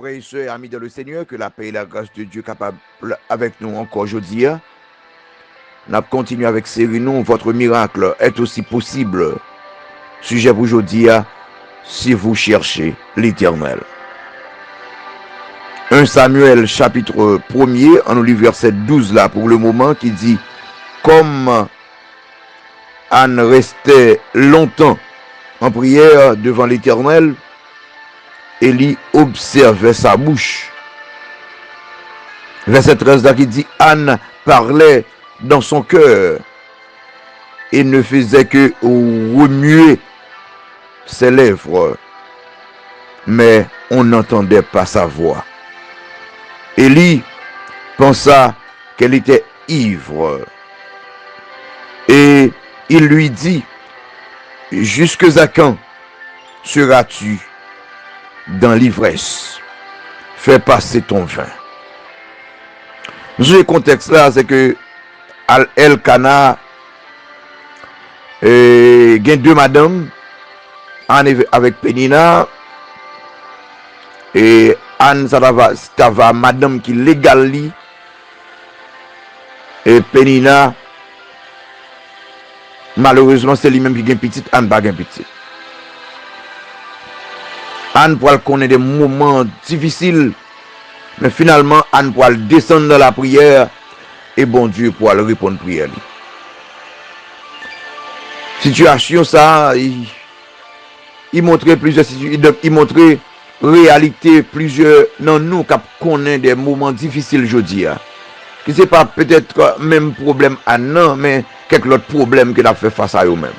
frères et sœurs, amis dans le Seigneur, que la paix et la grâce de Dieu capable avec nous encore aujourd'hui. Nous continuons avec série nous, votre miracle est aussi possible. Sujet pour aujourd'hui, si vous cherchez l'Éternel. 1 Samuel chapitre 1er, on nous lit verset 12 là pour le moment, qui dit, comme Anne restait longtemps en prière devant l'Éternel, Élie observait sa bouche. Verset 13 là qui dit, Anne parlait dans son cœur et ne faisait que remuer ses lèvres, mais on n'entendait pas sa voix. Élie pensa qu'elle était ivre et il lui dit, jusque à quand seras-tu dans l'ivresse? Fais passer ton vin. Ce contexte là, c'est que Elkana il y a deux madames, Anne avec Pénina, et Anne ça va madame qui légale li, et Pénina malheureusement c'est lui-même qui gagne petite, Anne pas gagne petite. Anne pour connaître des moments difficiles, mais finalement Anne pour descendre dans la prière et bon Dieu pour répondre prière. Situation ça, il montrait plusieurs il montrait réalité plusieurs dans nous qui connaît des moments difficiles aujourd'hui. Qui c'est pas peut-être même problème à non, mais quelques autres problèmes que a fait face à eux-mêmes.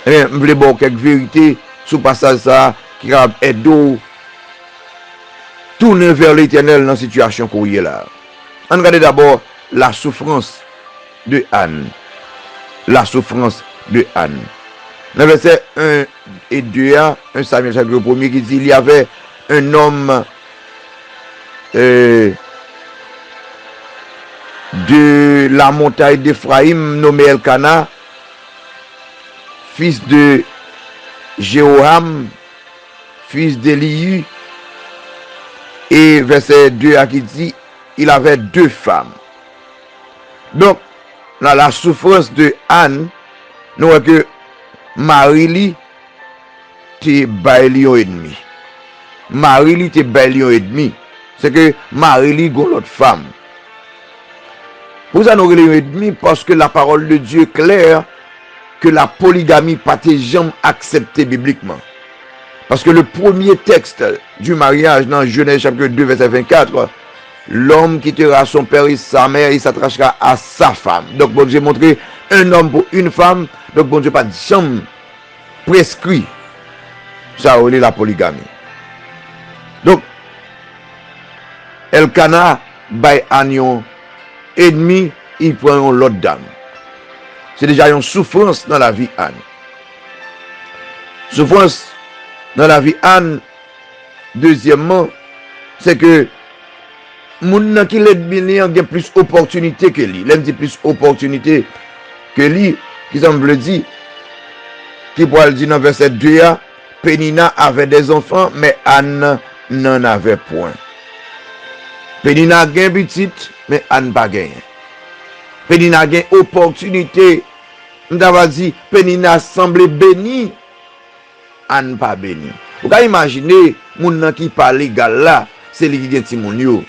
Et je voulais voir quelques vérités sur passage ça qui a aidé tourner vers l'Éternel dans la situation qu'on y est là. On regarde d'abord la souffrance de Anne. La souffrance de Anne. Dans le verset 1 et 2, 1 Samuel chapitre 1er qui dit, il y avait un homme de la montagne d'Éphraïm nommé Elkana, fils de Jéhoram, fils d'Élihu. Et verset 2 qui dit, il avait deux femmes. Donc, dans la souffrance de Anne, nous voyons que Marie était bailion ennemi. Marie était bailion ennemi. C'est que Marie est l'autre femme. Vous en aurez ennemi parce que la parole de Dieu est claire que la polygamie pas jamais acceptée bibliquement. Parce que le premier texte du mariage dans Genèse chapitre 2 verset 24, l'homme quittera son père et sa mère, il s'attachera à sa femme. Donc bon Dieu montré un homme pour une femme. Donc bon Dieu pas jamais prescrit ça est la polygamie. Donc Elkana bay Agnon ennemi, il prend l'autre dame. C'est déjà une souffrance dans la vie Anne. Souffrance dans la vie Anne. Deuxièmement, c'est que moun qui l'ennemi a plus opportunité que lui. L'un dit plus opportunité que lui, qui semble dire, qui pourrait dire dans verset 2, Pénina avait des enfants, mais Anne n'en avait point. Pénina a gagné petite, mais Anne pas gagné. Pénina a gagné opportunité. Nous avons dit, Pénina semblait béni, Anne pas béni. Vous pouvez imaginer, moun qui parle égal là, c'est lui qui gagne Timon yo.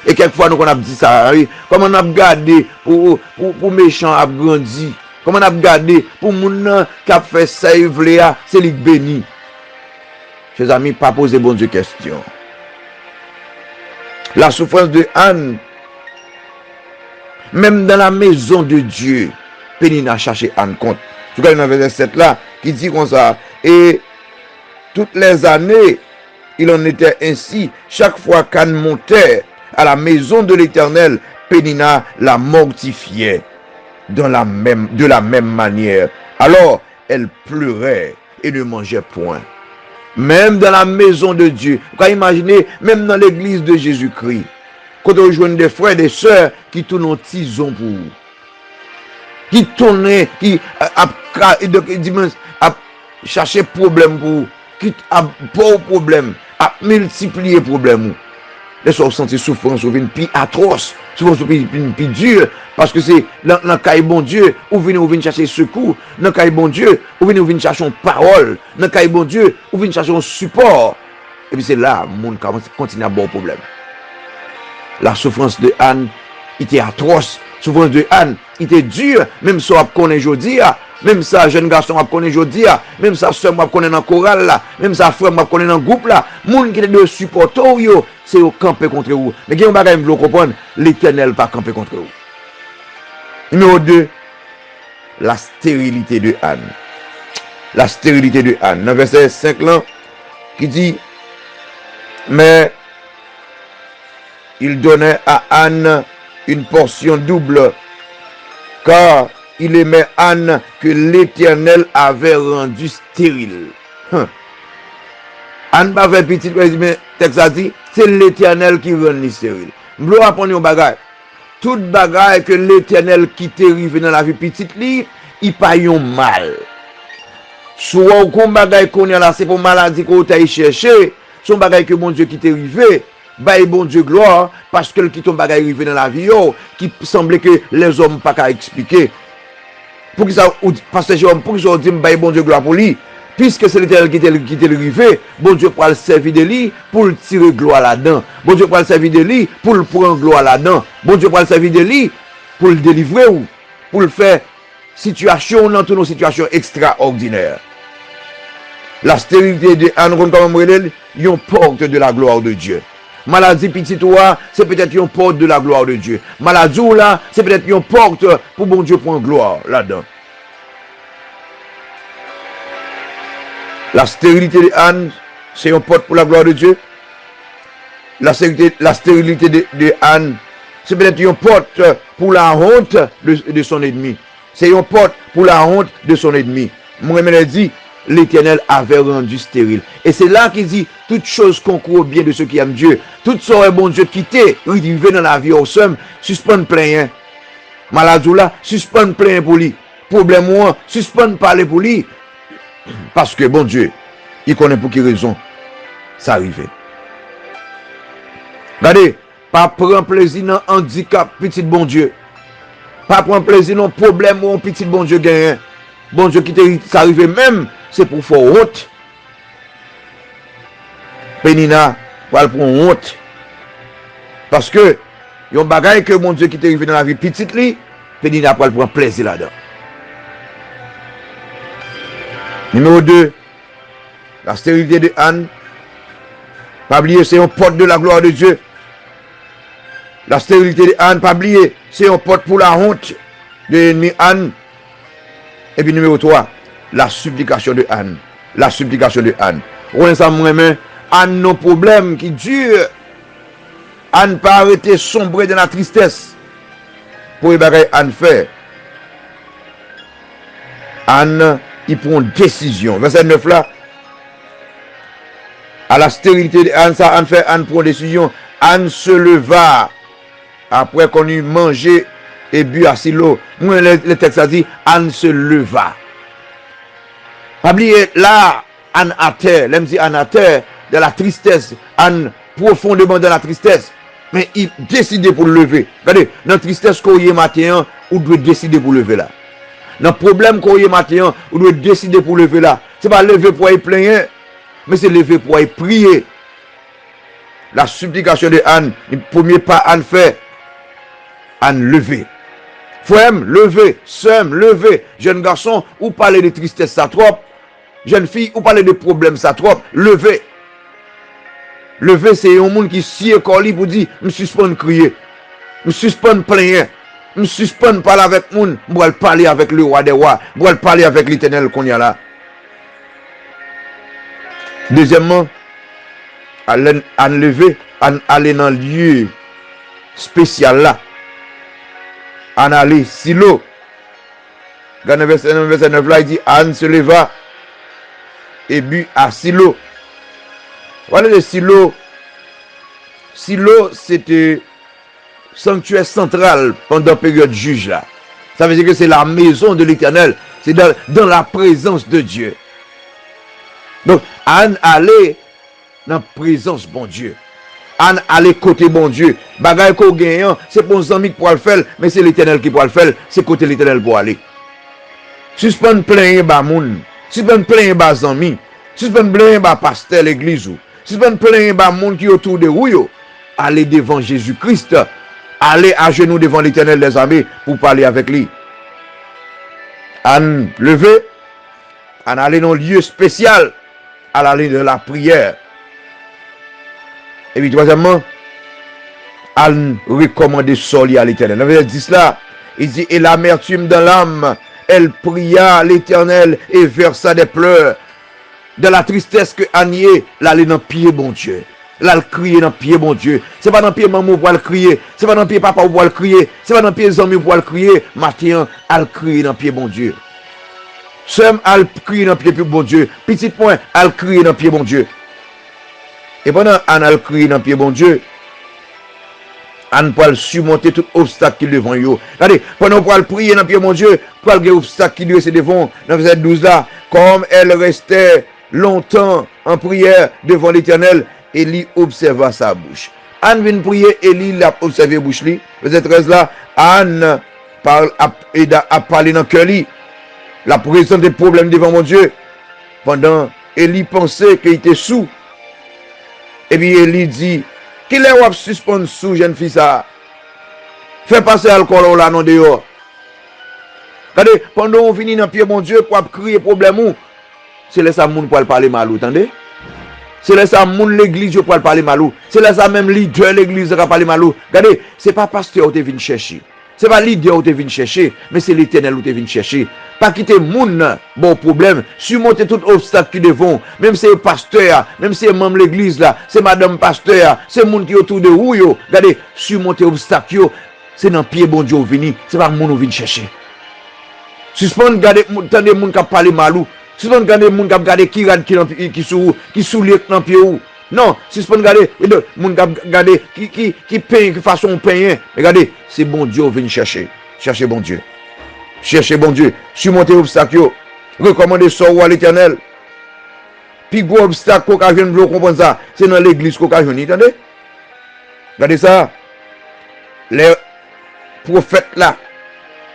Et quelquefois nous on a dit ça, comment on a gardé pour méchant a grandi, comment on a gardé pour moun qui a fait ça c'est lui béni. Chers amis, pas poser bon Dieu question. La souffrance de Anne, même dans la maison de Dieu, Pénina a cherché Anne compte. Tout cas, dans le verset 7 là, qui dit comme ça, et toutes les années, il en était ainsi, chaque fois qu'Anne montait à la maison de l'Éternel, Pénina la mortifiait de la même manière. Alors, elle pleurait et ne mangeait point. Même dans la maison de Dieu, vous pouvez imaginer, même dans l'église de Jésus-Christ, quand on rejoint des frères et des sœurs qui tournent en tison pour vous, qui tournent, qui a cherché problème pour vous, qui a pas problème, a multiplié problème. Les gens sentent souffrance, ou une plus atroce, souffrance plus dure, parce que c'est dans le cas bon Dieu, où venez chercher secours, dans le cas bon Dieu, où venez chercher une parole, dans le cas bon Dieu, où venez chercher un support. Et puis c'est là, le monde continue à avoir un problème. La souffrance de Anne était atroce, la souffrance de Anne était dure, même ça on connaît aujourd'hui, même ça jeune garçon on connaît aujourd'hui, même ça soeur on connaît dans le choral là, même ça frère on connaît dans le groupe là, monde qui est de supporter c'est au camper contre vous. Mais il y a un bagage que vous comprendre, l'Éternel va camper contre vous. Numéro 2, la stérilité de Anne. La stérilité de Anne. Dans verset 5 là, qui dit, mais il donnait à Anne une portion double, car il aimait Anne que l'Éternel avait rendu stérile. Anne pas fait petit, mais texte a dit, c'est l'Éternel qui rend stérile. M'blo apprendre un bagage. Tout bagage que l'Éternel qui t'arrive dans la vie petite li, il pas yon mal. Soit qu'on bagage qu'on y a là, c'est pour maladie qu'on t'a cherché, son bagage que mon Dieu qui t'arrive, bail bon Dieu gloire, parce que le qui ton bagage arrivé dans la vie, qui semblait que les hommes pas qu'à expliquer. Pour que ça, pasteur Jérôme, pour que ça dit bail bon Dieu gloire pour lui. Puisque c'est l'Éternel qui t'est arrivé, bon Dieu pour le servir de lui, pour le tirer gloire là-dedans. Bon Dieu pour le servir de lui, pour le prendre gloire là-dedans. Bon Dieu pour le servir de lui, pour le délivrer ou pour le faire situation dans toutes nos situations extraordinaires. La stérilité de Anne, comme une porte de la gloire de Dieu. Maladie petite oua, c'est peut-être une porte de la gloire de Dieu. Maladie là, c'est peut-être une porte pour bon Dieu prendre gloire là-dedans. La stérilité de Anne, c'est une porte pour la gloire de Dieu. La stérilité de Anne, c'est peut-être une porte pour la honte de son ennemi. C'est une porte pour la honte de son ennemi. Moi-même dit, l'Éternel avait rendu stérile. Et c'est là qu'il dit, toute chose concourt au bien de ceux qui aiment Dieu. Tout ça est bon Dieu quitter, il vient dans la vie au somme, suspend plein. Maladie là, suspend plein pour lui. Problème ou suspend parler pour lui. Parce que bon Dieu, il connaît pour quelle raison ça arrive. Regardez, pas prendre plaisir dans handicap, petit bon Dieu. Pas prendre plaisir dans problème ou petit bon Dieu gagne. Bon Dieu qui ça arrive même, c'est pour faire honte. Pénina, pour prendre honte. Parce que, il y a un bagage que mon Dieu qui t'arrive dans la vie petite, Pénina pour prendre plaisir là-dedans. Numéro 2, la stérilité de Anne. Pas oublier, c'est une porte de la gloire de Dieu. La stérilité de Anne, pas oublier, c'est une porte pour la honte de l'ennemi Anne. Et puis numéro 3, la supplication de Anne. La supplication de Anne. On ça moi-même, Anne nos problèmes qui durent. Anne pas arrêter sombrer dans la tristesse. Pour y Anne fait. Anne, il prend une décision. Verset 9 là. À la stérilité de Anne, ça Anne fait, Anne prend une décision. Anne se leva après qu'on eut mangé et bu à Silo. Moi, le texte a dit, Anne se leva. Pas oublier, là, Anne à terre, l'aime dit Anne à terre, de la tristesse, Anne profondément dans la tristesse. Mais il décide pour le lever. Regardez, dans la tristesse qu'on y est matin, on doit décider pour lever là. Dans le problème qu'on y est matin, on doit décider pour lever là. Ce n'est pas lever pour y plaindre, mais c'est lever pour y prier. La supplication de Anne, le premier pas Anne fait, Anne lever. Frère, lever, sœur, lever. Jeune garçon, ou parler de tristesse ça trop. Jeune fille, ou parler de problème ça trop. Lever. Lever, c'est un monde qui sied corps pour dire, je suspends crier. Je suspends plaindre. Je suspends parler avec monde. Je vais parler avec le roi des rois. Je vais parler avec l'Éternel qu'on y a là. Deuxièmement, Anne lever, Anne aller dans le lieu spécial là. Anne allait Silo. Regardez verset 9 là, il dit Anne se leva et but à Silo. Voilà le Silo. Silo, c'était sanctuaire central pendant la période juge là. Ça veut dire que c'est la maison de l'Éternel. C'est dans la présence de Dieu. Donc, Anne allait dans la présence bon Dieu. Anne aller côté bon Dieu. Bagay ko gagnant, c'est pour les amis qui pourra le faire, mais c'est l'Éternel qui pourra le faire, c'est côté l'Éternel pour aller. Suspend plein ba moun, suspend plein ba amis, suspend plein ba pasteur l'église ou, suspend plein ba moun qui autour de vous, aller devant Jésus-Christ, aller à genoux devant l'Éternel des armées pour parler avec lui. Anne lever, Anne aller dans un lieu spécial, à l'aller de la prière. Et puis troisièmement, Anne recommande soli à l'Éternel. Dans verset 10 là, il dit, et l'amertume dans l'âme, elle pria à l'Éternel et versa des pleurs. De la tristesse que Anne y est, là, elle est dans le pied, bon Dieu. Là, elle crie dans le pied, bon Dieu. C'est pas dans le pied maman pour le crier. C'est pas dans le pied papa pour le crier. C'est pas dans le pied amis pour le crier. Matin, elle crie dans le pied, bon Dieu. Seul, elle crie dans le pied, bon Dieu. Petit point, elle crie dans le pied, bon Dieu. Et pendant Anne elle crie dans le pied, bon Dieu, Anne peut surmonter tout obstacle qui est devant yo. Regardez, pendant qu'on peut prier dans le pied, mon Dieu, pour le obstacle qui lui est devant, dans verset 12 là, comme elle restait longtemps en prière devant l'Éternel, Élie observa sa bouche. Anne vient prier, Élie l'a observé bouche li. Verset 13 là, Anne a parlé dans le cœur li. La présence des problèmes devant mon Dieu. Pendant Élie pensait qu'il était sous. Et puis Élie dit, qu'il est wap suspend sous jeune fille ça. Fais passer alcool là non dehors. Regardez, pendant on finit dans pied mon Dieu pour crier problème, c'est là ça moun pour parler malou, attendez? C'est là ça moun l'église pour parler malou. C'est là ça même leader l'église qui parler malou. Regardez, c'est pas pasteur qui vient chercher. C'est pas leader qui vient chercher, mais c'est l'Éternel qui vient chercher. Pas quitter moun bon problème, surmonter tout obstacle qui devant, même si c'est pasteur, même si c'est membre de l'église là, c'est madame pasteur, c'est moun qui autour de vous yo. Regardez, surmonter obstacle yo, c'est dans pied bon Dieu venu, c'est pas moun qui vient chercher. Suspend garder tande moun qui parler malou. Suspend garder moun qui garder qui soulier dans pied ou. Non, suspend garder moun qui garder qui peint façon peint. Regardez, c'est bon Dieu vient chercher. Cherchez bon Dieu. Cherchez bon Dieu. Surmonter obstacle. Recommandez ça à l'Éternel. Puis gros obstacle qu'on a vient comprendre ça, c'est dans l'église qu'on a vient, entendez? Regardez ça. Les prophètes là,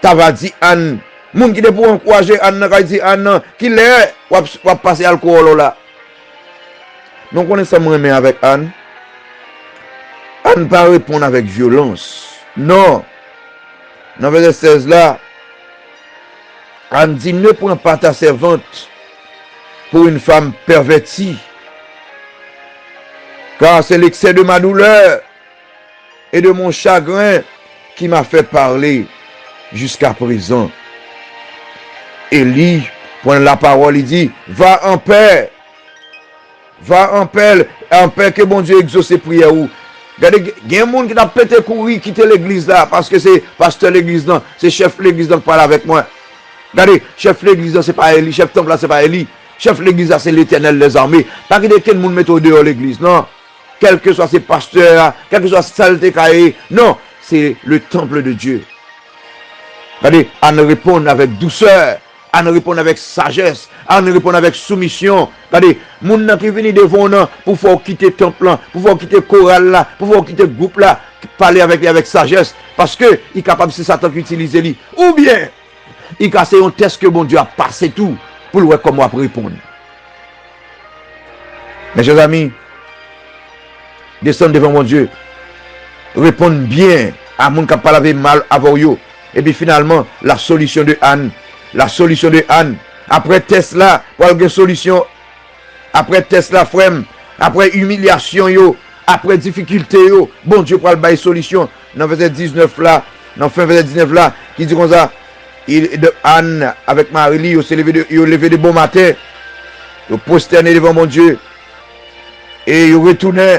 t'avais dit Anne, moun qui te pour encourager Anne, qui dit Anne, qui l'est, va passer alcool là. Donc on est ensemble avec Anne. Anne pas répondre avec violence. Non. Dans verset 16 là, Anne dit, ne prends pas ta servante pour une femme pervertie, car c'est l'excès de ma douleur et de mon chagrin qui m'a fait parler jusqu'à présent. Élie prend la parole, il dit, va en paix que bon Dieu exauce ses prières. Regardez, il y a un monde qui a pété courir, quitter l'église là, parce que c'est pasteur l'église là, c'est chef l'église là qui parle avec moi. Regardez, chef l'église là, c'est pas Élie, chef temple là, c'est pas Élie. Chef l'église là, c'est l'Éternel des armées. Pas que quel monde met au dehors l'église, non. Quel que soit ses pasteurs, quel que soit saleté caillé, non, c'est le temple de Dieu. Regardez, à nous répondre avec douceur, à nous répondre avec sagesse, à nous répondre avec soumission. Regardez, moun qui vient devant nous pour faire quitter le temple là, pour faire quitter le choral là, pour faire quitter le groupe là, parler avec sagesse, parce que il est capable de Satan qui utilise lui. Ou bien, il casse un test que bon Dieu a passé tout pour le voir comment on va répondre. Mes chers amis, descendez devant mon Dieu, répondre bien à mon qui a parlé mal avant vous. Et puis finalement, la solution de Anne, après Tesla, pour avoir une solution, après Tesla, frère, après humiliation, après difficulté, bon Dieu pour avoir une solution. Dans verset 19 là, dans fin verset 19 là, qui dit comme ça, Anne avec Marie, ils ont levé de bon matin, ils ont prosterné devant mon Dieu, et ils ont retourné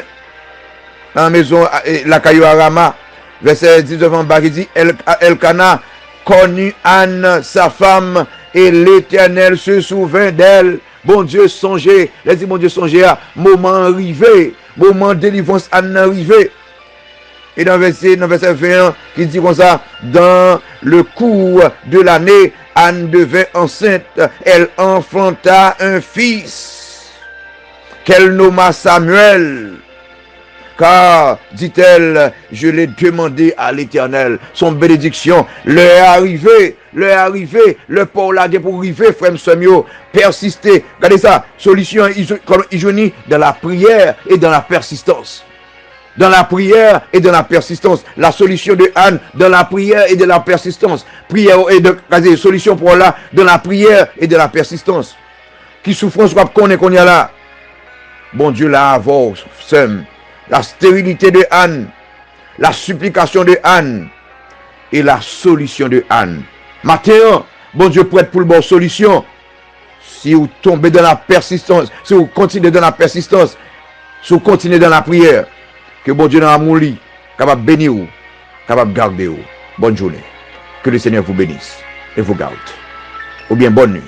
dans la maison, la caillou à Rama. Verset 19 en bas, il dit, Elkana connut Anne, sa femme, et l'Éternel se souvint d'elle. Bon Dieu songez, les dit bon Dieu songez à moment arrivé, moment de délivrance Anne arrivé. Et dans verset 21, qui dit comme ça, dans le cours de l'année, Anne devint enceinte, elle enfanta un fils. qu'elle nomma Samuel. Car, dit-elle, je l'ai demandé à l'Éternel, son bénédiction. L'heure est arrivée, le port là pour arriver, frère Samuel, persister. Regardez ça, solution, il dans la prière et dans la persistance. Dans la prière et dans la persistance. La solution de Anne, dans la prière et de la persistance. Prière et de solution pour là, dans la prière et de la persistance. Qui souffrance qu'on y a là? Bon Dieu là avant, la stérilité de Anne, la supplication de Anne et la solution de Anne. Matin, bon Dieu prête pour le bon solution. Si vous tombez dans la persistance, si vous continuez dans la persistance, si vous continuez dans la prière, que bon Dieu dans l'amour, capable de bénir vous, capable de garder vous. Bonne journée. Que le Seigneur vous bénisse et vous garde. Ou bien bonne nuit.